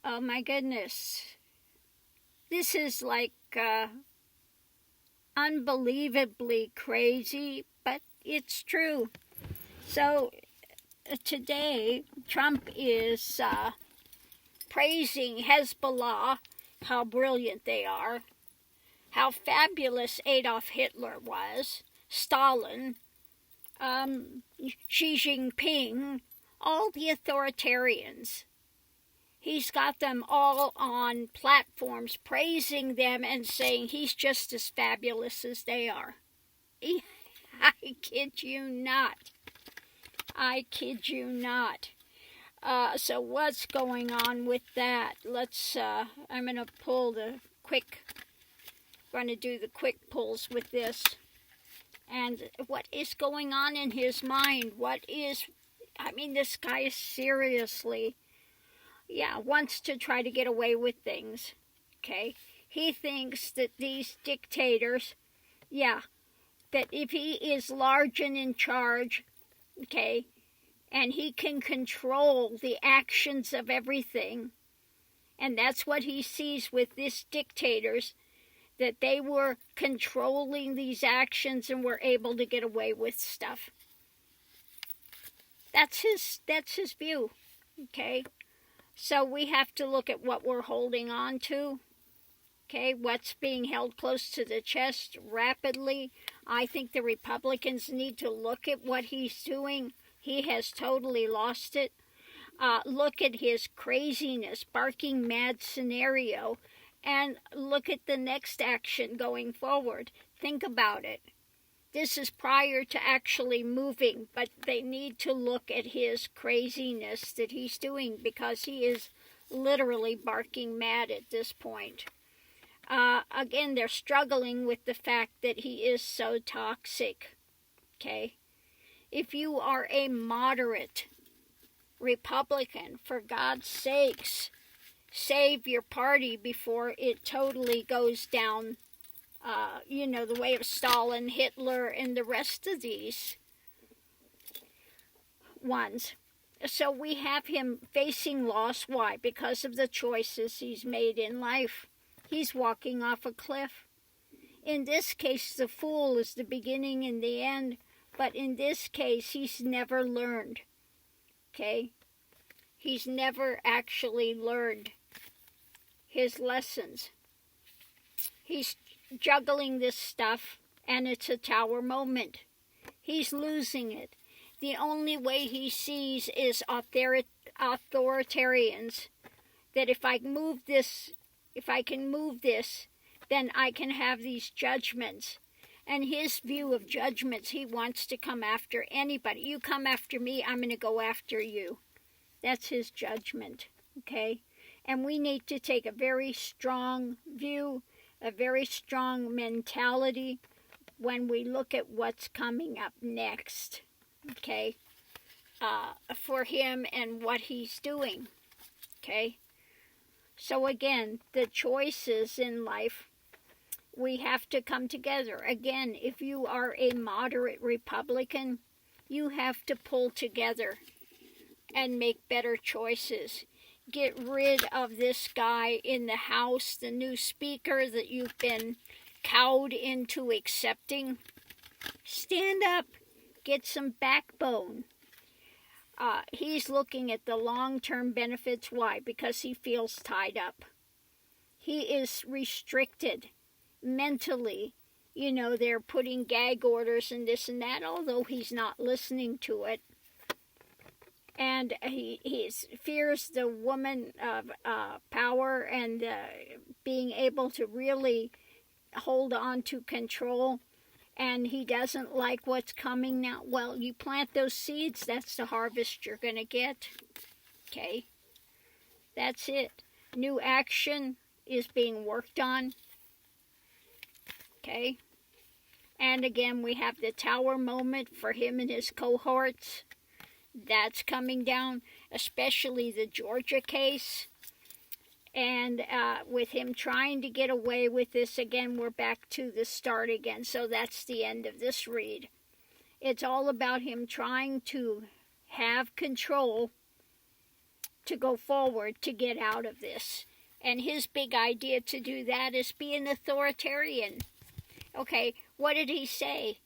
Oh my goodness. This is like unbelievably crazy, but it's true. So today, Trump is praising Hezbollah, how brilliant they are, how fabulous Adolf Hitler was, Stalin, Xi Jinping, all the authoritarians. He's got them all on platforms praising them and saying he's just as fabulous as they are. I kid you not. I kid you not. So what's going on with that? Let's, I'm going to pull the going to do the quick pulls with this. And what is going on in his mind? This guy is seriously, wants to try to get away with things, okay? He thinks that these dictators, that if he is large and in charge, okay, and he can control the actions of everything, and that's what he sees with these dictators, that they were controlling these actions and were able to get away with stuff. That's his view, okay? So we have to look at what we're holding on to, okay? What's being held close to the chest rapidly. I think the Republicans need to look at what he's doing. He has totally lost it. Look at his craziness, barking mad scenario, and look at the next action going forward. Think about it. This is prior to actually moving, but they need to look at his craziness that he's doing because he is literally barking mad at this point. Again, they're struggling with the fact that he is so toxic, okay? If you are a moderate Republican, for God's sakes, save your party before it totally goes down the way of Stalin, Hitler, and the rest of these ones. So we have him facing loss. Why? Because of the choices he's made in life. He's walking off a cliff. In this case, the fool is the beginning and the end. But in this case, he's never learned. Okay? He's never actually learned his lessons. He's juggling this stuff, and it's a tower moment. He's losing it. The only way he sees is authoritarians, that if I can move this, then I can have these judgments. And his view of judgments, he wants to come after anybody. You come after me, I'm going to go after you. That's his judgment, okay? And we need to take a very strong view, a very strong mentality when we look at what's coming up next, okay, for him and what he's doing, okay? So again, the choices in life, we have to come together. Again, if you are a moderate Republican, you have to pull together and make better choices. Get rid of this guy in the House, the new speaker that you've been cowed into accepting. Stand up. Get some backbone. He's looking at the long-term benefits. Why? Because he feels tied up. He is restricted mentally. They're putting gag orders and this and that, although he's not listening to it. And he fears the woman of power and being able to really hold on to control. And he doesn't like what's coming now. Well, you plant those seeds, that's the harvest you're going to get. Okay? That's it. New action is being worked on. Okay? And again, we have the tower moment for him and his cohorts. That's coming down, especially the Georgia case. And with him trying to get away with this, again, we're back to the start again. So that's the end of this read. It's all about him trying to have control to go forward to get out of this. And his big idea to do that is be an authoritarian. Okay, what did he say?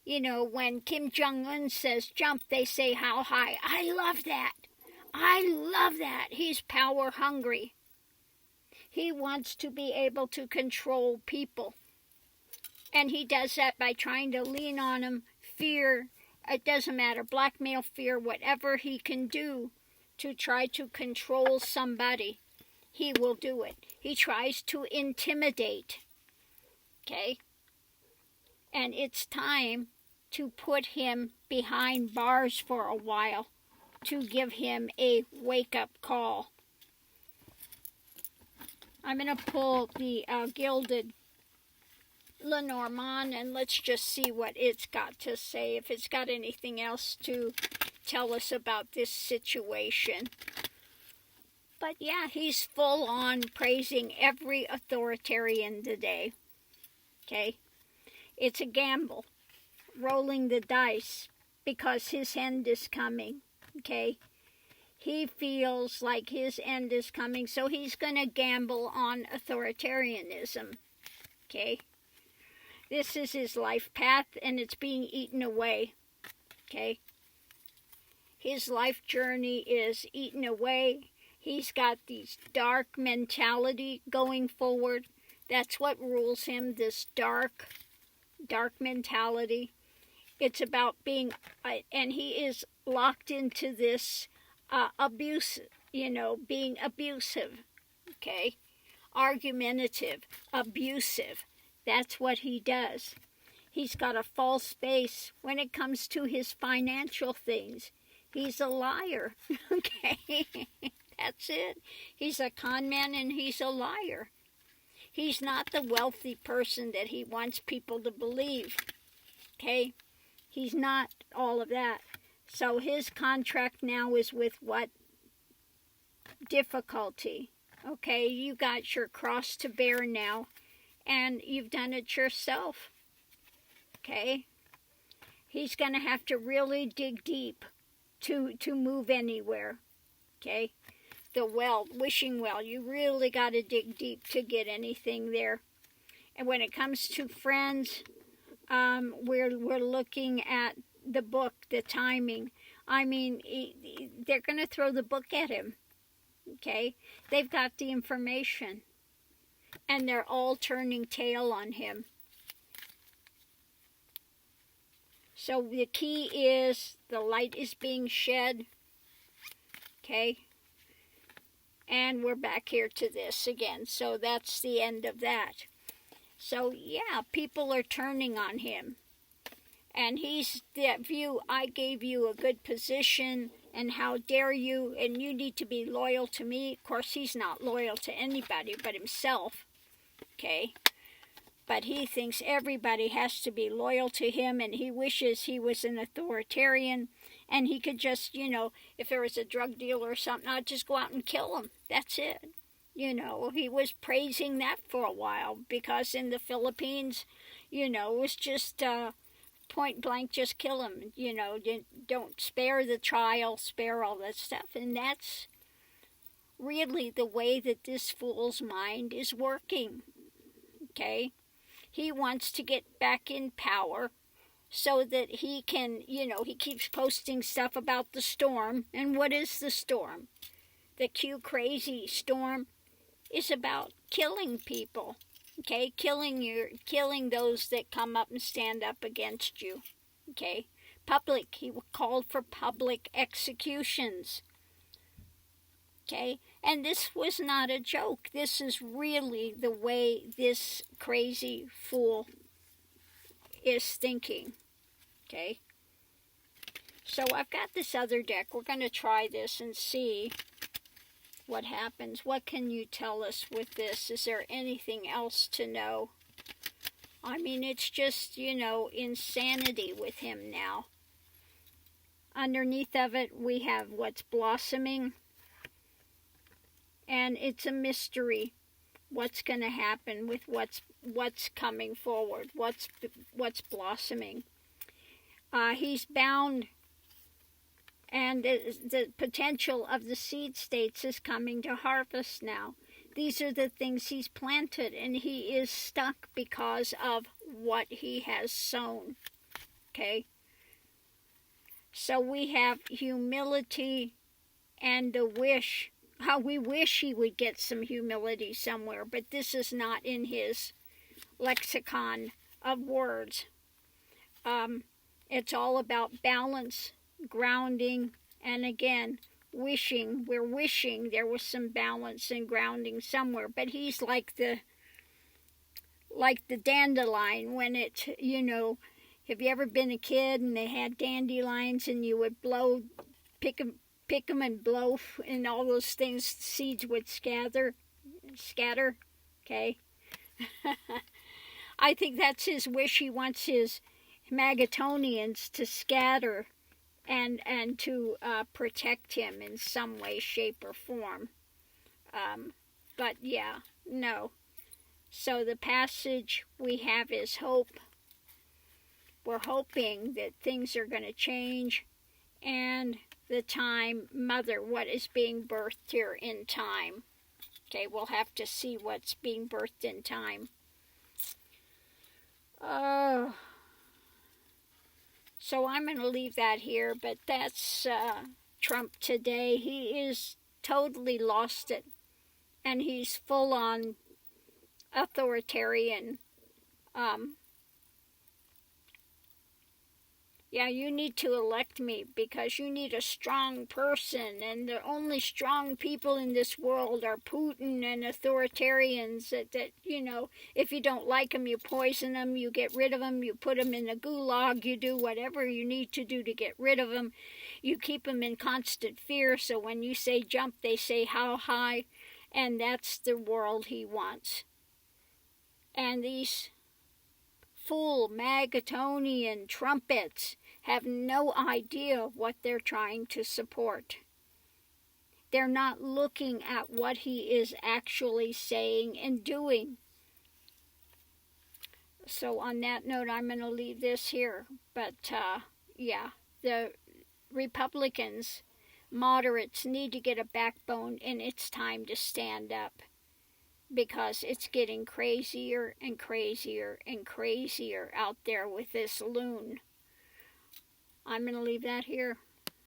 You know, when Kim Jong-un says jump, they say how high. I love that. I love that. He's power hungry. He wants to be able to control people. And he does that by trying to lean on them, fear, it doesn't matter, blackmail, fear, whatever he can do to try to control somebody, he will do it. He tries to intimidate. Okay? And it's time to put him behind bars for a while to give him a wake-up call. I'm going to pull the Gilded Lenormand, and let's just see what it's got to say, if it's got anything else to tell us about this situation. But yeah, he's full on praising every authoritarian today. Okay? It's a gamble, rolling the dice, because his end is coming. Okay? He feels like his end is coming, so he's going to gamble on authoritarianism. Okay? This is his life path, and it's being eaten away. Okay? His life journey is eaten away. He's got this dark mentality going forward. That's what rules him, this dark mentality. It's about being, and he is locked into this abuse, being abusive, okay? Argumentative, abusive. That's what he does. He's got a false base when it comes to his financial things. He's a liar, okay? That's it. He's a con man and he's a liar. He's not the wealthy person that he wants people to believe, okay? He's not all of that. So his contract now is with what? Difficulty. Okay, you got your cross to bear now, and you've done it yourself. Okay? He's going to have to really dig deep to move anywhere. Okay? The well, wishing well, you really got to dig deep to get anything there. And when it comes to friends, we're looking at the book, the timing. I mean, they're going to throw the book at him, okay? They've got the information, and they're all turning tail on him. So the key is the light is being shed, okay? And we're back here to this again. So that's the end of that. So, yeah, people are turning on him. And he's that view, I gave you a good position, and how dare you, and you need to be loyal to me. Of course, he's not loyal to anybody but himself, okay? But he thinks everybody has to be loyal to him, and he wishes he was an authoritarian, and he could just, if there was a drug dealer or something, I'd just go out and kill him. That's it. He was praising that for a while, because in the Philippines, it was just point blank, just kill him. Don't spare the trial, spare all that stuff. And that's really the way that this fool's mind is working, okay? He wants to get back in power so that he can, he keeps posting stuff about the storm. And what is the storm? The Q crazy storm is about killing people, okay? Killing those that come up and stand up against you, okay? He called for public executions, okay? And this was not a joke. This is really the way this crazy fool is thinking, okay? So I've got this other deck. We're going to try this and see what happens. What can you tell us with this? Is there anything else to know? I mean, it's just, insanity with him now. Underneath of it, we have what's blossoming. And it's a mystery. What's going to happen with what's coming forward? What's blossoming? He's bound And the potential of the seed states is coming to harvest now. These are the things he's planted, and he is stuck because of what he has sown. Okay? So we have humility and a wish. How we wish he would get some humility somewhere, but this is not in his lexicon of words. It's all about balance, grounding, and again, wishing. We're wishing there was some balance and grounding somewhere, but he's like the dandelion when it, have you ever been a kid and they had dandelions and you would pick them and blow, and all those things, seeds would scatter, okay? I think that's his wish. He wants his Magatonians to scatter and to protect him in some way, shape, or form. But yeah, no. So the passage we have is hope. We're hoping that things are going to change, and the time, Mother, what is being birthed here in time. Okay, we'll have to see what's being birthed in time. Oh. So I'm going to leave that here, but that's Trump today. He is totally lost it, and he's full on authoritarian. Yeah, you need to elect me because you need a strong person, and the only strong people in this world are Putin and authoritarians that if you don't like them, you poison them, you get rid of them, you put them in a gulag, you do whatever you need to do to get rid of them. You keep them in constant fear, so when you say jump, they say how high, and that's the world he wants. And these fool Magatonian trumpets have no idea what they're trying to support. They're not looking at what he is actually saying and doing. So on that note, I'm going to leave this here. But yeah, the Republicans, moderates, need to get a backbone, and it's time to stand up, because it's getting crazier and crazier and crazier out there with this loon. I'm going to leave that here.